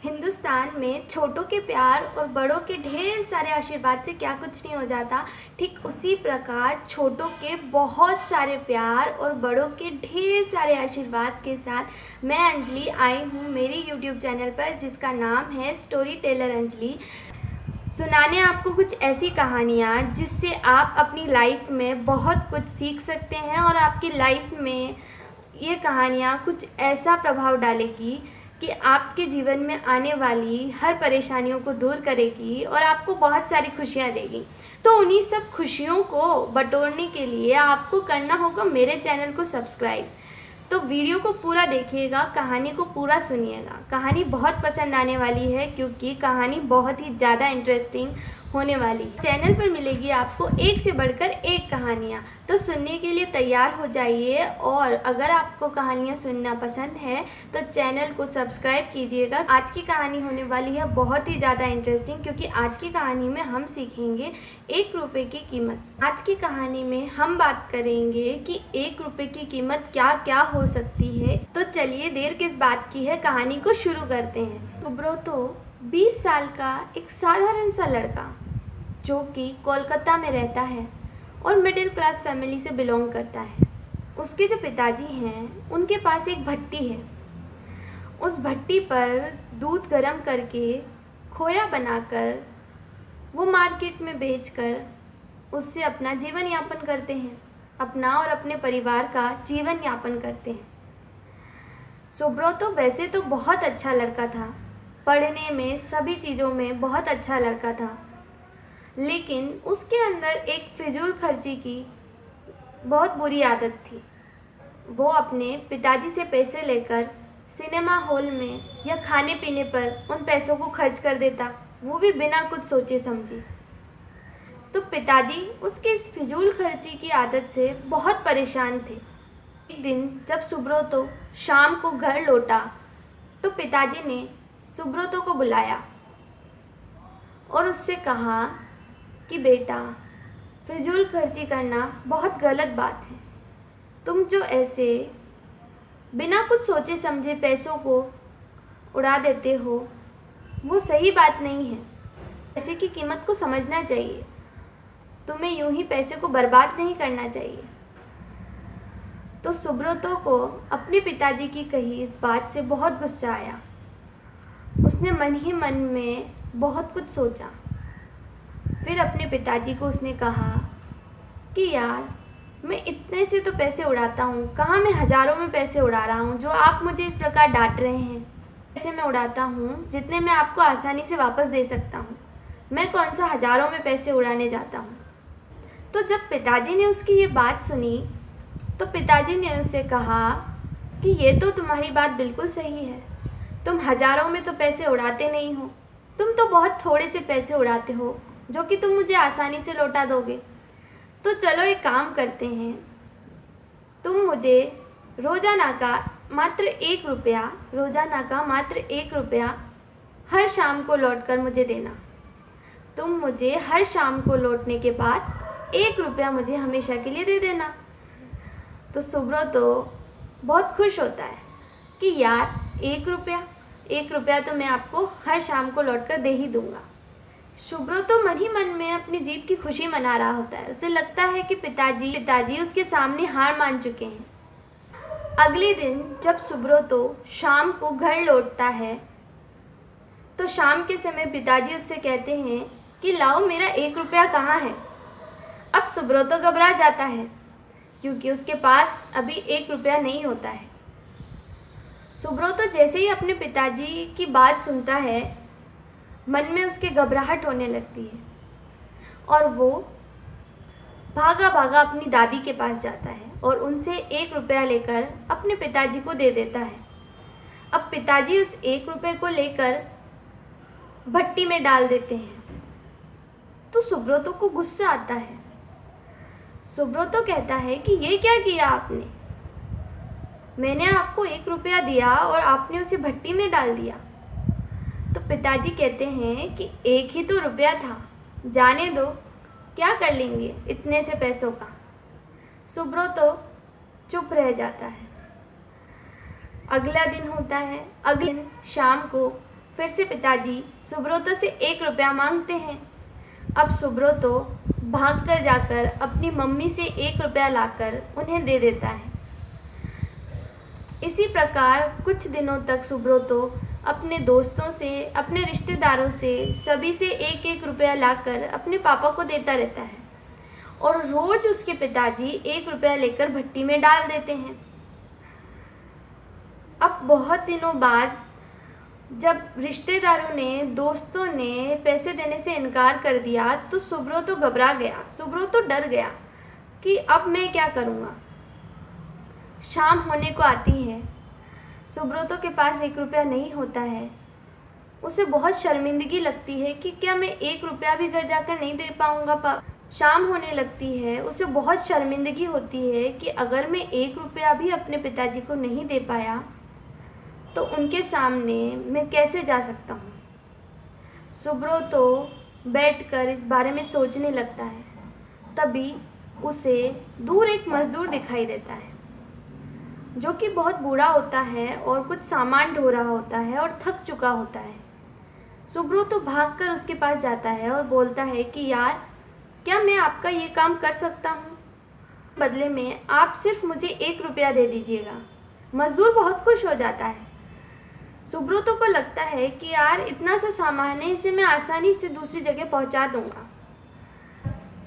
हिंदुस्तान में छोटों के प्यार और बड़ों के ढेर सारे आशीर्वाद से क्या कुछ नहीं हो जाता, ठीक उसी प्रकार छोटों के बहुत सारे प्यार और बड़ों के ढेर सारे आशीर्वाद के साथ मैं अंजलि आई हूँ मेरी यूट्यूब चैनल पर, जिसका नाम है स्टोरी टेलर अंजलि। सुनाने आपको कुछ ऐसी कहानियाँ जिससे आप अपनी लाइफ में बहुत कुछ सीख सकते हैं और आपकी लाइफ में ये कहानियाँ कुछ ऐसा प्रभाव डालेगी कि आपके जीवन में आने वाली हर परेशानियों को दूर करेगी और आपको बहुत सारी खुशियाँ देगी। तो उन्हीं सब खुशियों को बटोरने के लिए आपको करना होगा मेरे चैनल को सब्सक्राइब। तो वीडियो को पूरा देखिएगा, कहानी को पूरा सुनिएगा। कहानी बहुत पसंद आने वाली है क्योंकि कहानी बहुत ही ज़्यादा इंटरेस्टिंग होने वाली है। चैनल पर मिलेगी आपको एक से बढ़कर एक कहानियाँ, तो सुनने के लिए तैयार हो जाइए। और अगर आपको कहानियाँ सुनना पसंद है तो चैनल को सब्सक्राइब कीजिएगा। आज की कहानी होने वाली है बहुत ही ज़्यादा इंटरेस्टिंग, क्योंकि आज की कहानी में हम सीखेंगे 1 रुपये की कीमत। आज की कहानी में हम बात करेंगे कि 1 रुपये की कीमत क्या क्या हो सकती है। तो चलिए देर किस बात की है, कहानी को शुरू करते हैं। सुब्रतो 20 साल का एक साधारण सा लड़का जो कि कोलकाता में रहता है और मिडिल क्लास फैमिली से बिलोंग करता है। उसके जो पिताजी हैं उनके पास एक भट्टी है। उस भट्टी पर दूध गर्म करके खोया बनाकर वो मार्केट में बेचकर उससे अपना जीवन यापन करते हैं, अपना और अपने परिवार का जीवन यापन करते हैं। सुब्रतो वैसे तो बहुत अच्छा लड़का था, पढ़ने में सभी चीज़ों में बहुत अच्छा लड़का था, लेकिन उसके अंदर एक फिजूल खर्ची की बहुत बुरी आदत थी। वो अपने पिताजी से पैसे लेकर सिनेमा हॉल में या खाने पीने पर उन पैसों को खर्च कर देता, वो भी बिना कुछ सोचे समझे। तो पिताजी उसके इस फिजूल खर्ची की आदत से बहुत परेशान थे। एक दिन जब सुब्रतो शाम को घर लौटा तो पिताजी ने सुब्रतो को बुलाया और उससे कहा कि बेटा, फिजूल खर्ची करना बहुत गलत बात है। तुम जो ऐसे बिना कुछ सोचे समझे पैसों को उड़ा देते हो वो सही बात नहीं है। पैसे की कीमत को समझना चाहिए, तुम्हें यूं ही पैसे को बर्बाद नहीं करना चाहिए। तो सुब्रतो को अपने पिताजी की कही इस बात से बहुत गुस्सा आया। उसने मन ही मन में बहुत कुछ सोचा। फिर अपने पिताजी को उसने कहा कि यार, मैं इतने से तो पैसे उड़ाता हूँ, कहाँ मैं हज़ारों में पैसे उड़ा रहा हूँ जो आप मुझे इस प्रकार डांट रहे हैं। पैसे मैं उड़ाता हूँ जितने मैं आपको आसानी से वापस दे सकता हूँ, मैं कौन सा हज़ारों में पैसे उड़ाने जाता हूँ। तो जब पिताजी ने उसकी ये बात सुनी तो पिताजी ने उससे कहा कि ये तो तुम्हारी बात बिल्कुल सही है, तुम हज़ारों में तो पैसे उड़ाते नहीं हो, तुम तो बहुत थोड़े से पैसे उड़ाते हो जो कि तुम मुझे आसानी से लौटा दोगे। तो चलो एक काम करते हैं, तुम मुझे रोज़ाना का मात्र 1 रुपया, रोज़ाना का मात्र 1 रुपया हर शाम को लौट कर मुझे देना। तुम मुझे हर शाम को लौटने के बाद 1 रुपया मुझे हमेशा के लिए दे देना। तो सुब्रतो बहुत खुश होता है कि यार 1 रुपया तो मैं आपको हर शाम को लौट कर दे ही दूँगा। सुब्रतो मन ही मन में अपनी जीत की खुशी मना रहा होता है। उसे लगता है कि पिताजी उसके सामने हार मान चुके हैं। अगले दिन जब सुब्रतो शाम को घर लौटता है तो शाम के समय पिताजी उससे कहते हैं कि लाओ, मेरा 1 रुपया कहाँ है। अब सुब्रतो घबरा जाता है क्योंकि उसके पास अभी 1 रुपया नहीं होता है। सुब्रतो जैसे ही अपने पिताजी की बात सुनता है, मन में उसके घबराहट होने लगती है और वो भागा भागा अपनी दादी के पास जाता है और उनसे 1 रुपया लेकर अपने पिताजी को दे देता है। अब पिताजी उस 1 रुपये को लेकर भट्टी में डाल देते हैं। तो सुब्रतो को गुस्सा आता है। सुब्रतो कहता है कि ये क्या किया आपने, मैंने आपको 1 रुपया दिया और आपने उसे भट्टी में डाल दिया। तो पिताजी कहते हैं कि 1 ही तो रुपया था, जाने दो, क्या कर लेंगे इतने से पैसों का। सुब्रतो चुप रह जाता है। अगला दिन होता है। अगले दिन शाम को फिर से पिताजी सुब्रतो से 1 रुपया मांगते हैं। अब सुब्रतो भाग कर जाकर अपनी मम्मी से 1 रुपया लाकर उन्हें दे देता है। इसी प्रकार कुछ दिनों तक सुब्रतो अपने दोस्तों से, अपने रिश्तेदारों से, सभी से 1-1 रुपया लाकर अपने पापा को देता रहता है और रोज उसके पिताजी 1 रुपया लेकर भट्टी में डाल देते हैं। अब बहुत दिनों बाद जब रिश्तेदारों ने, दोस्तों ने पैसे देने से इनकार कर दिया तो सुब्रतो घबरा गया, सुब्रतो डर गया कि अब मैं क्या करूँगा। शाम होने को आती है, सुब्रतो के पास 1 रुपया नहीं होता है। उसे बहुत शर्मिंदगी लगती है कि क्या मैं 1 रुपया भी घर जाकर नहीं दे पाऊँगा। शाम होने लगती है, उसे बहुत शर्मिंदगी होती है कि अगर मैं 1 रुपया भी अपने पिताजी को नहीं दे पाया तो उनके सामने मैं कैसे जा सकता हूँ। सुब्रतो बैठकर इस बारे में सोचने लगता है। तभी उसे दूर एक मज़दूर दिखाई देता है जो कि बहुत बूढ़ा होता है और कुछ सामान ढो रहा होता है और थक चुका होता है। सुब्रतो भागकर उसके पास जाता है और बोलता है कि यार, क्या मैं आपका ये काम कर सकता हूँ? बदले में आप सिर्फ मुझे 1 रुपया दे दीजिएगा। मज़दूर बहुत खुश हो जाता है। सुब्रतो को लगता है कि यार, इतना सा सामान है, इसे मैं आसानी से दूसरी जगह पहुँचा दूँगा।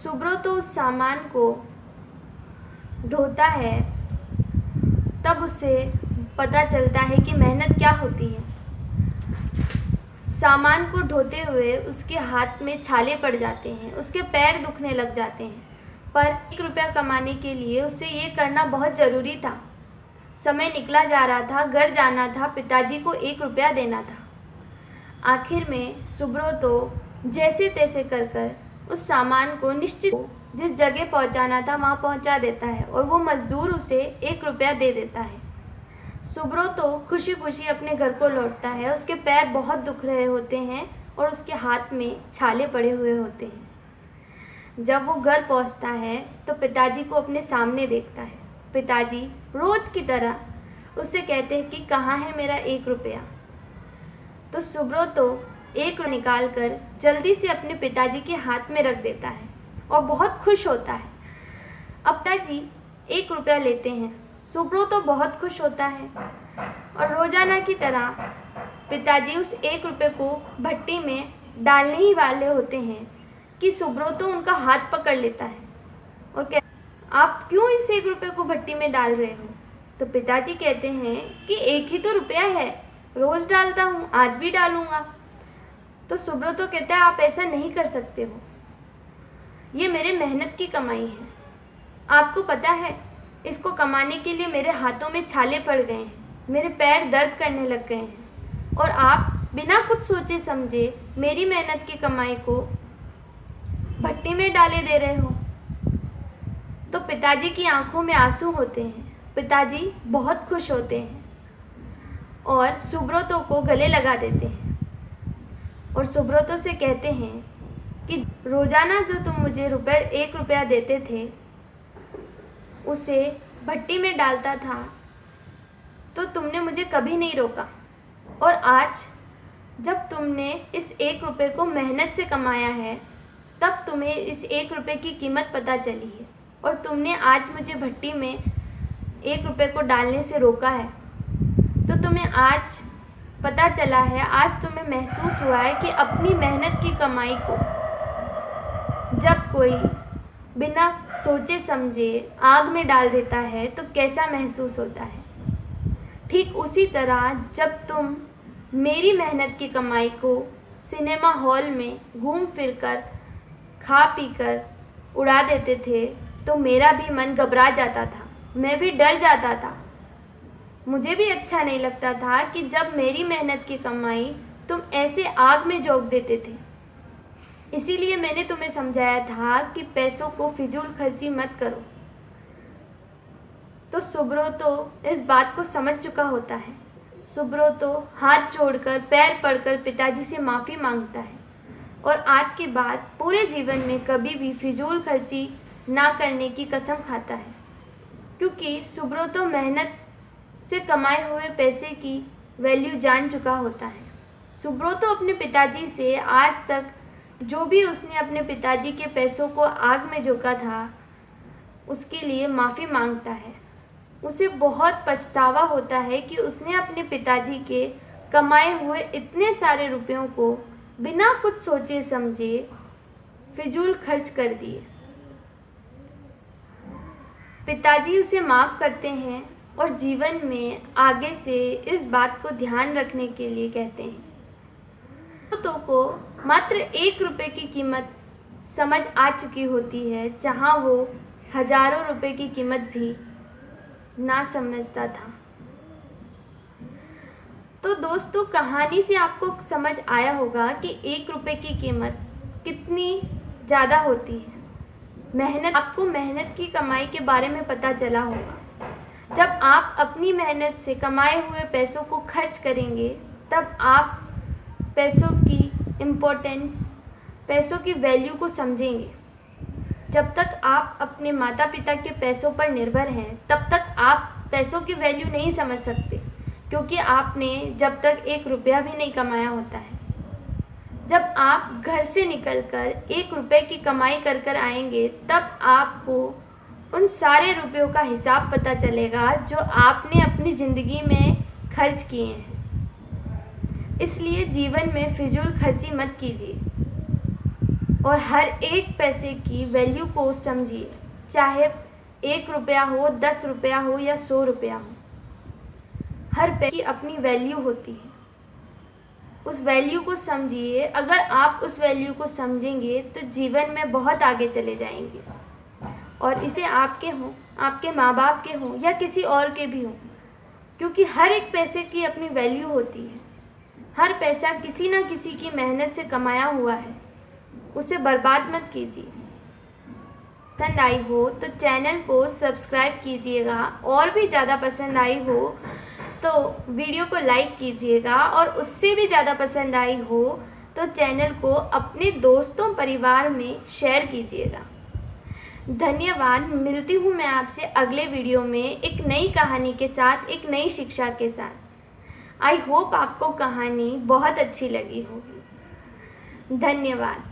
सुब्रतो उस सामान को ढोता है, तब उसे पता चलता है कि मेहनत क्या होती है। सामान को ढोते हुए उसके हाथ में छाले पड़ जाते हैं, उसके पैर दुखने लग जाते हैं, पर 1 रुपया कमाने के लिए उसे ये करना बहुत ज़रूरी था। समय निकला जा रहा था, घर जाना था, पिताजी को 1 रुपया देना था। आखिर में सुब्रतो जैसे तैसे कर उस सामान को निश्चित जिस जगह पहुंचाना था वहां पहुंचा देता है और वो मज़दूर उसे 1 रुपया दे देता है। सुब्रतो खुशी खुशी अपने घर को लौटता है। उसके पैर बहुत दुख रहे होते हैं और उसके हाथ में छाले पड़े हुए होते हैं। जब वो घर पहुंचता है तो पिताजी को अपने सामने देखता है। पिताजी रोज़ की तरह उससे कहते हैं कि कहाँ है मेरा 1 रुपया। तो सुब्रतो 1 निकाल कर जल्दी से अपने पिताजी के हाथ में रख देता है और बहुत खुश होता है। अब पिताजी 1 रुपया लेते हैं। सुब्रतो बहुत खुश होता है और रोज़ाना की तरह पिताजी उस 1 रुपये को भट्टी में डालने ही वाले होते हैं कि सुब्रतो उनका हाथ पकड़ लेता है और कहता है, आप क्यों इस 1 रुपये को भट्टी में डाल रहे हो? तो पिताजी कहते हैं कि 1 ही तो रुपया है, रोज़ डालता हूँ, आज भी डालूँगा। तो सुब्रतो कहता है, आप ऐसा नहीं कर सकते हो, ये मेरे मेहनत की कमाई है। आपको पता है, इसको कमाने के लिए मेरे हाथों में छाले पड़ गए हैं, मेरे पैर दर्द करने लग गए हैं और आप बिना कुछ सोचे समझे मेरी मेहनत की कमाई को भट्टी में डाले दे रहे हो। तो पिताजी की आंखों में आंसू होते हैं। पिताजी बहुत खुश होते हैं और सुब्रतो को गले लगा देते हैं और सुब्रतो से कहते हैं कि रोज़ाना जो तुम मुझे 1 रुपया देते थे उसे भट्टी में डालता था तो तुमने मुझे कभी नहीं रोका, और आज जब तुमने इस 1 रुपये को मेहनत से कमाया है तब तुम्हें इस 1 रुपये की कीमत पता चली है और तुमने आज मुझे भट्टी में 1 रुपये को डालने से रोका है। तो तुम्हें आज पता चला है, आज तुम्हें महसूस हुआ है कि अपनी मेहनत की कमाई को जब कोई बिना सोचे समझे आग में डाल देता है तो कैसा महसूस होता है। ठीक उसी तरह जब तुम मेरी मेहनत की कमाई को सिनेमा हॉल में घूम फिर कर, खा पी कर उड़ा देते थे तो मेरा भी मन घबरा जाता था, मैं भी डर जाता था। मुझे भी अच्छा नहीं लगता था कि जब मेरी मेहनत की कमाई तुम ऐसे आग में झोंक देते थे। इसीलिए मैंने तुम्हें समझाया था कि पैसों को फिजूल खर्ची मत करो। तो सुब्रतो इस बात को समझ चुका होता है। सुब्रतो हाथ जोड़कर, पैर पड़कर पिताजी से माफ़ी मांगता है और आज के बाद पूरे जीवन में कभी भी फिजूल खर्ची ना करने की कसम खाता है, क्योंकि सुब्रतो मेहनत से कमाए हुए पैसे की वैल्यू जान चुका होता है। सुब्रतो अपने पिताजी से आज तक जो भी उसने अपने पिताजी के पैसों को आग में झोंका था उसके लिए माफ़ी मांगता है। उसे बहुत पछतावा होता है कि उसने अपने पिताजी के कमाए हुए इतने सारे रुपयों को बिना कुछ सोचे समझे फिजूल खर्च कर दिए। पिताजी उसे माफ़ करते हैं और जीवन में आगे से इस बात को ध्यान रखने के लिए कहते हैं। तो को मात्र 1 रुपये की कीमत समझ आ चुकी होती है, जहां वो हजारों रुपए की कीमत भी ना समझता था। तो दोस्तों, कहानी से आपको समझ आया होगा कि 1 रुपये की कीमत कितनी ज़्यादा होती है। आपको मेहनत की कमाई के बारे में पता चला होगा। जब आप अपनी मेहनत से कमाए हुए पैसों को खर्च करेंगे तब आप पैसों की इम्पोर्टेंस, पैसों की वैल्यू को समझेंगे। जब तक आप अपने माता पिता के पैसों पर निर्भर हैं तब तक आप पैसों की वैल्यू नहीं समझ सकते, क्योंकि आपने जब तक 1 रुपया भी नहीं कमाया होता है। जब आप घर से निकलकर 1 रुपये की कमाई कर कर आएंगे तब आपको उन सारे रुपयों का हिसाब पता चलेगा जो आपने अपनी ज़िंदगी में खर्च किए हैं। इसलिए जीवन में फिजूल खर्ची मत कीजिए और हर एक पैसे की वैल्यू को समझिए, चाहे 1 रुपया हो, 10 रुपया हो या 100 रुपया हो। हर पैसे की अपनी वैल्यू होती है, उस वैल्यू को समझिए। अगर आप उस वैल्यू को समझेंगे तो जीवन में बहुत आगे चले जाएंगे, और इसे आपके हों, आपके माँ बाप के हों या किसी और के भी हों, क्योंकि हर एक पैसे की अपनी वैल्यू होती है। हर पैसा किसी न किसी की मेहनत से कमाया हुआ है, उसे बर्बाद मत कीजिए। पसंद आई हो तो चैनल को सब्सक्राइब कीजिएगा, और भी ज़्यादा पसंद आई हो तो वीडियो को लाइक कीजिएगा, और उससे भी ज़्यादा पसंद आई हो तो चैनल को अपने दोस्तों परिवार में शेयर कीजिएगा। धन्यवाद। मिलती हूँ मैं आपसे अगले वीडियो में एक नई कहानी के साथ, एक नई शिक्षा के साथ। आई होप आपको कहानी बहुत अच्छी लगी होगी। धन्यवाद।